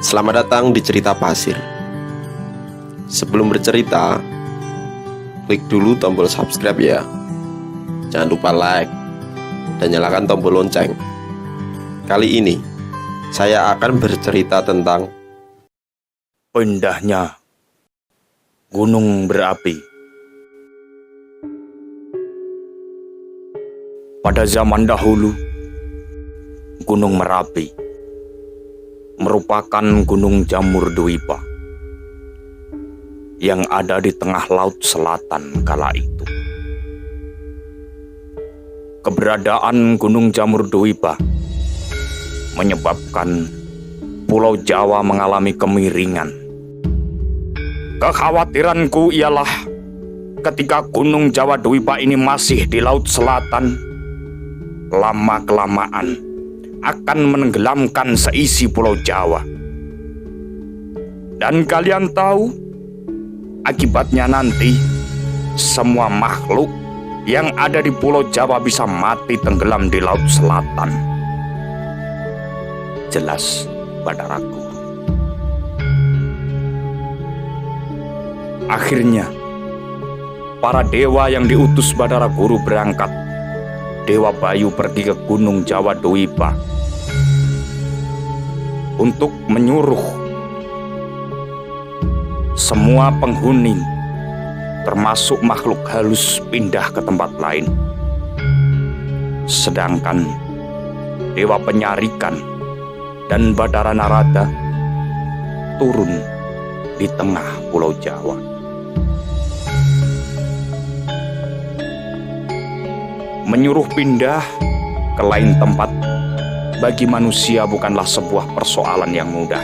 Selamat datang di Cerita Pasir. Sebelum bercerita, klik dulu tombol subscribe ya. Jangan lupa like dan nyalakan tombol lonceng. Kali ini, saya akan bercerita tentang Indahnya gunung berapi. Pada zaman dahulu, Gunung Merapi merupakan gunung jamur Dwipa yang ada di tengah laut selatan kala itu. Keberadaan Gunung Jamur Dwipa menyebabkan Pulau Jawa mengalami kemiringan. Kekhawatiranku ialah ketika Gunung Jawa Dwipa ini masih di laut selatan, lama-kelamaan akan menenggelamkan seisi Pulau Jawa. Dan kalian tahu, akibatnya nanti semua makhluk yang ada di Pulau Jawa bisa mati tenggelam di laut selatan. Jelas, Badaraku. Akhirnya, para dewa yang diutus Badara Guru berangkat. Dewa Bayu pergi ke Gunung Jawa Dwipa untuk menyuruh semua penghuni, termasuk makhluk halus, pindah ke tempat lain. Sedangkan Dewa Penyarikan dan Badara Narada turun di tengah Pulau Jawa. Menyuruh pindah ke lain tempat bagi manusia bukanlah sebuah persoalan yang mudah.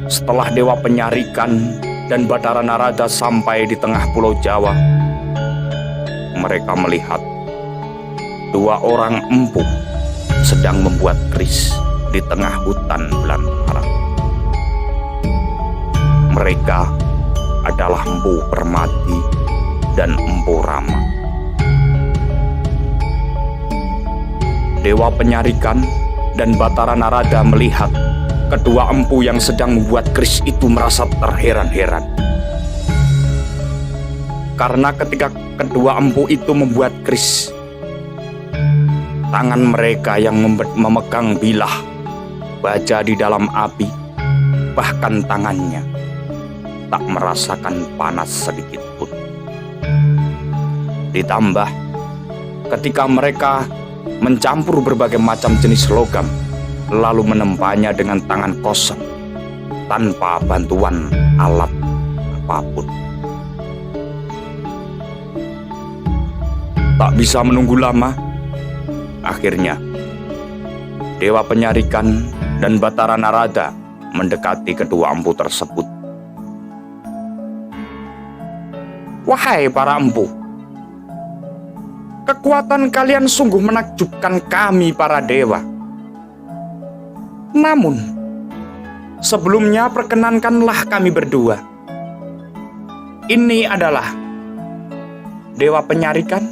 Setelah Dewa Penyarikan dan Badara Narada sampai di tengah Pulau Jawa, mereka melihat dua orang empu sedang membuat keris di tengah hutan belantara. Mereka adalah Empu Permati dan Empu Rama. Dewa Penyarikan dan Batara Narada melihat kedua empu yang sedang membuat keris itu merasa terheran-heran. Karena ketika kedua empu itu membuat keris, tangan mereka yang memegang bilah, baja di dalam api, bahkan tangannya tak merasakan panas sedikit pun. Ditambah, ketika mereka mencampur berbagai macam jenis logam, lalu menempanya dengan tangan kosong, tanpa bantuan alat apapun. Tak bisa menunggu lama, akhirnya Dewa Penyarikan dan Batara Narada mendekati kedua empu tersebut. Wahai para empu, kekuatan kalian sungguh menakjubkan kami para dewa. Namun, sebelumnya perkenankanlah kami berdua. Ini adalah Dewa Penyarikan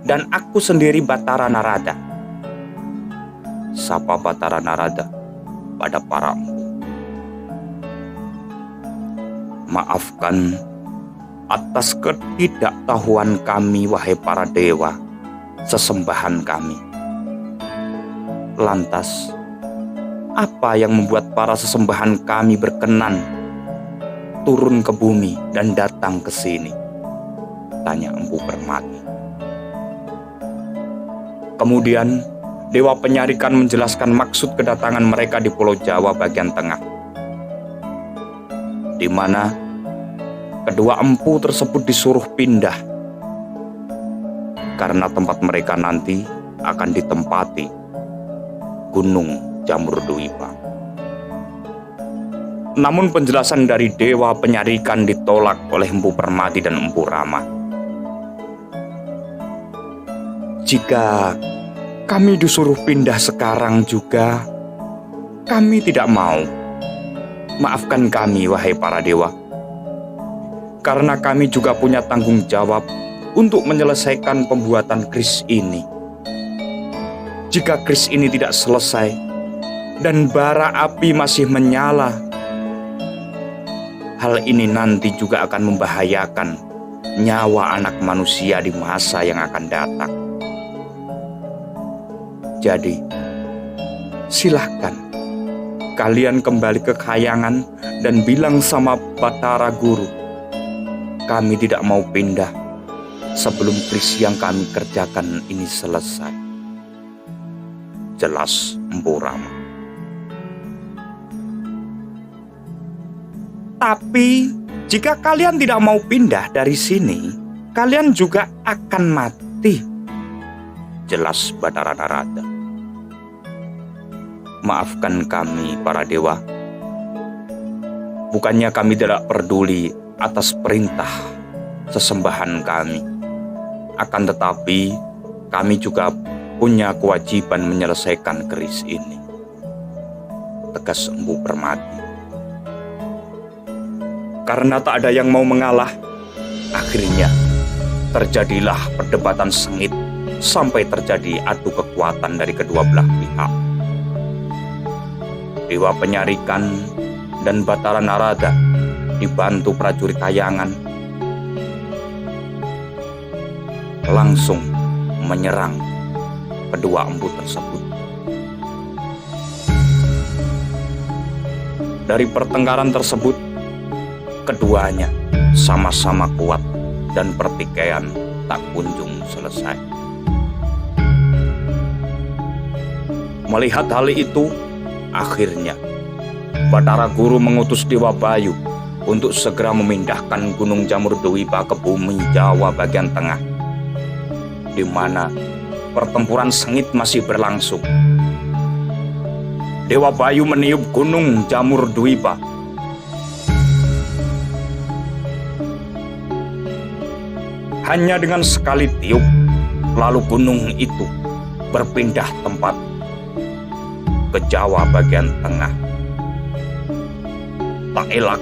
dan aku sendiri Batara Narada. Sapa Batara Narada pada para empu. Maafkan atas ketidaktahuan kami, wahai para dewa, sesembahan kami. Lantas, apa yang membuat para sesembahan kami berkenan turun ke bumi dan datang ke sini? Tanya Empu Permati. Kemudian, Dewa Penyarikan menjelaskan maksud kedatangan mereka di Pulau Jawa bagian tengah, di mana kedua empu tersebut disuruh pindah karena tempat mereka nanti akan ditempati Gunung Jamur Dwipa. Namun penjelasan dari Dewa Penyarikan ditolak oleh Empu Permati dan Empu Rama. Jika kami disuruh pindah sekarang juga, kami tidak mau. Maafkan kami, wahai para dewa. Karena kami juga punya tanggung jawab untuk menyelesaikan pembuatan keris ini. Jika keris ini tidak selesai, dan bara api masih menyala. Hal ini nanti juga akan membahayakan nyawa anak manusia di masa yang akan datang. Jadi, silahkan kalian kembali ke kayangan dan bilang sama Batara Guru, kami tidak mau pindah sebelum kris yang kami kerjakan ini selesai. Jelas Empu Rama. Tapi jika kalian tidak mau pindah dari sini, kalian juga akan mati. Jelas Batara Narada. Maafkan kami para dewa. Bukannya kami tidak peduli atas perintah sesembahan kami. Akan tetapi kami juga punya kewajiban menyelesaikan keris ini. Tegas Empu Permati. Karena tak ada yang mau mengalah, akhirnya terjadilah perdebatan sengit sampai terjadi adu kekuatan dari kedua belah pihak. Dewa Penyarikan dan Batara Narada dibantu prajurit kayangan langsung menyerang kedua empu tersebut. Dari pertengkaran tersebut, keduanya sama-sama kuat dan pertikaian tak kunjung selesai. Melihat hal itu, akhirnya Batara Guru mengutus Dewa Bayu untuk segera memindahkan Gunung Jamurdwipa ke bumi Jawa bagian tengah, di mana pertempuran sengit masih berlangsung. Dewa Bayu meniup Gunung Jamurdwipa. Hanya dengan sekali tiup, lalu gunung itu berpindah tempat ke Jawa bagian tengah. Tak elak,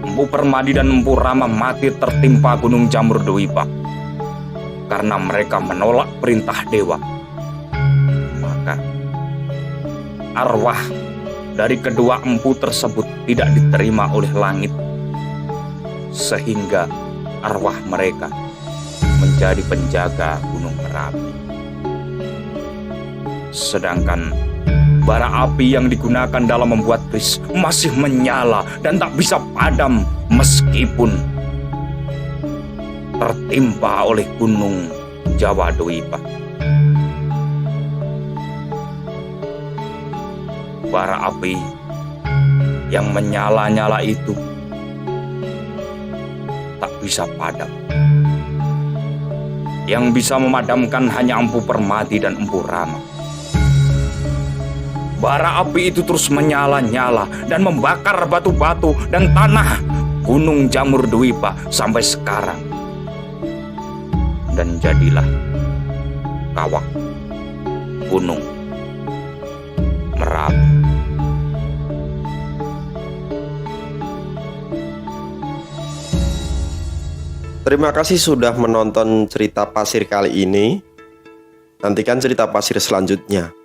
Empu Permadi dan Empu Rama mati tertimpa Gunung Jamurdwipa karena mereka menolak perintah dewa. Maka arwah dari kedua empu tersebut tidak diterima oleh langit, sehingga arwah mereka menjadi penjaga Gunung Merapi. Sedangkan bara api yang digunakan dalam membuat keris masih menyala dan tak bisa padam meskipun tertimpa oleh Gunung Jawadwipa. Bara api yang menyala-nyala itu tak bisa padam. Yang bisa memadamkan hanya Empu Permati dan Empu Rama. Bara api itu terus menyala-nyala dan membakar batu-batu dan tanah Gunung Jamurdwipa sampai sekarang. Dan jadilah kawah Gunung Merapi. Terima kasih sudah menonton cerita pasir kali ini. Nantikan cerita pasir selanjutnya.